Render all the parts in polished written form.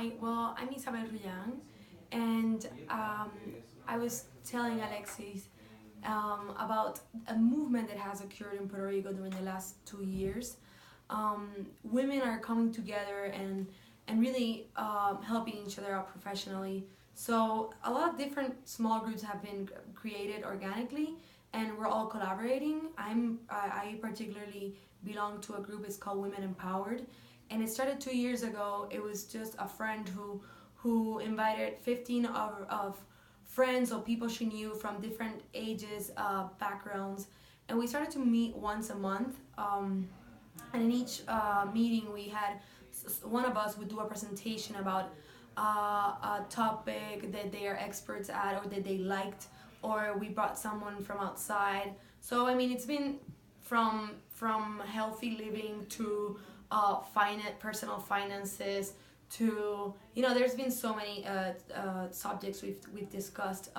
Hi, well, I'm Isabel Rullan, and I was telling Alexis about a movement that has occurred in Puerto Rico during the last 2 years. Women are coming together and really helping each other out professionally. So a lot of different small groups have been created organically, and we're all collaborating. I particularly belong to a group. It's called Women Empowered, and it started 2 years ago. It was just a friend who invited 15 of friends or people she knew from different ages, backgrounds, and we started to meet once a month. And in each meeting, we had one of us would do a presentation about a topic that they are experts at or that they liked, or we brought someone from outside. So I mean, it's been from healthy living to personal finances to, there's been so many subjects we've discussed.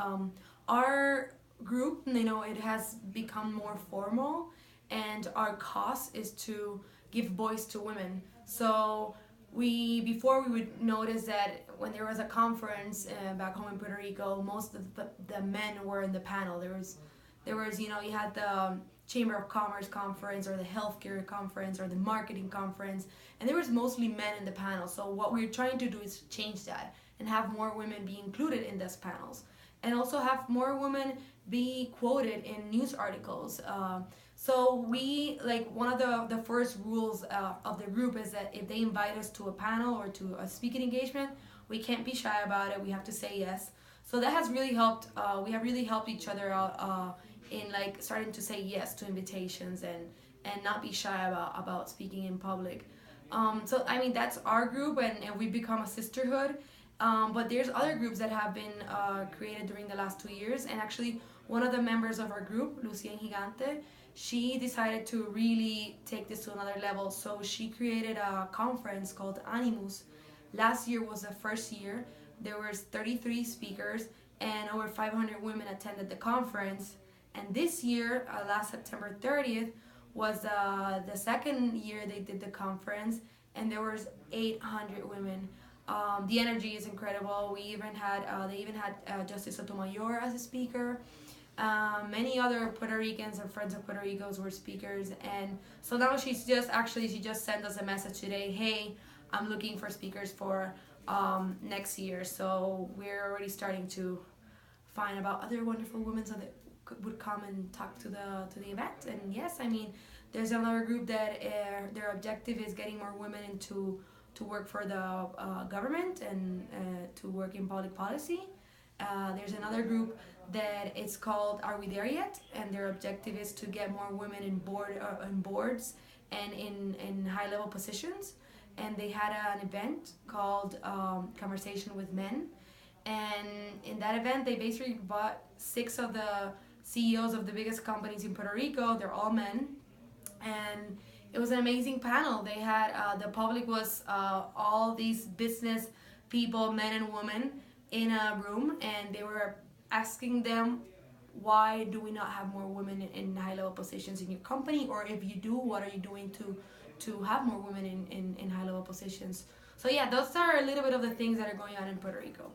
Our group, it has become more formal, and our cause is to give voice to women. So before we would notice that when there was a conference back home in Puerto Rico, most of the men were in the panel. There was you had the Chamber of Commerce conference or the healthcare conference or the marketing conference, and there was mostly men in the panel. So what we're trying to do is change that and have more women be included in those panels, and also have more women be quoted in news articles. So one of the first rules of the group is that if they invite us to a panel or to a speaking engagement, we can't be shy about it. We have to say yes. So that has really helped. We have really helped each other out in starting to say yes to invitations and not be shy about speaking in public. So I mean, that's our group, and we've become a sisterhood. But there's other groups that have been created during the last 2 years, and actually one of the members of our group, Lucia Gigante, she decided to really take this to another level. So she created a conference called Animus. Last year was the first year. There was 33 speakers, and over 500 women attended the conference. And this year, last September 30th, was the second year they did the conference, and there was 800 women. The energy is incredible. They even had Justice Sotomayor as a speaker. Many other Puerto Ricans and friends of Puerto Ricos were speakers, and so now she just sent us a message today. Hey, I'm looking for speakers for next year. So we're already starting to find about other wonderful women so that would come and talk to the event. And yes, I mean, there's another group that their objective is getting more women into to work for the government and to work in public policy. There's another group that it's called Are We There Yet? And their objective is to get more women in boards and in high-level positions. And they had an event called Conversation with Men. And in that event, they basically brought 6 of the CEOs of the biggest companies in Puerto Rico. They're all men. And it was an amazing panel. They had, the public was all these business people, men and women, in a room, and they were asking them, why do we not have more women in high-level positions in your company? Or if you do, what are you doing to have more women in high-level positions? So yeah, those are a little bit of the things that are going on in Puerto Rico.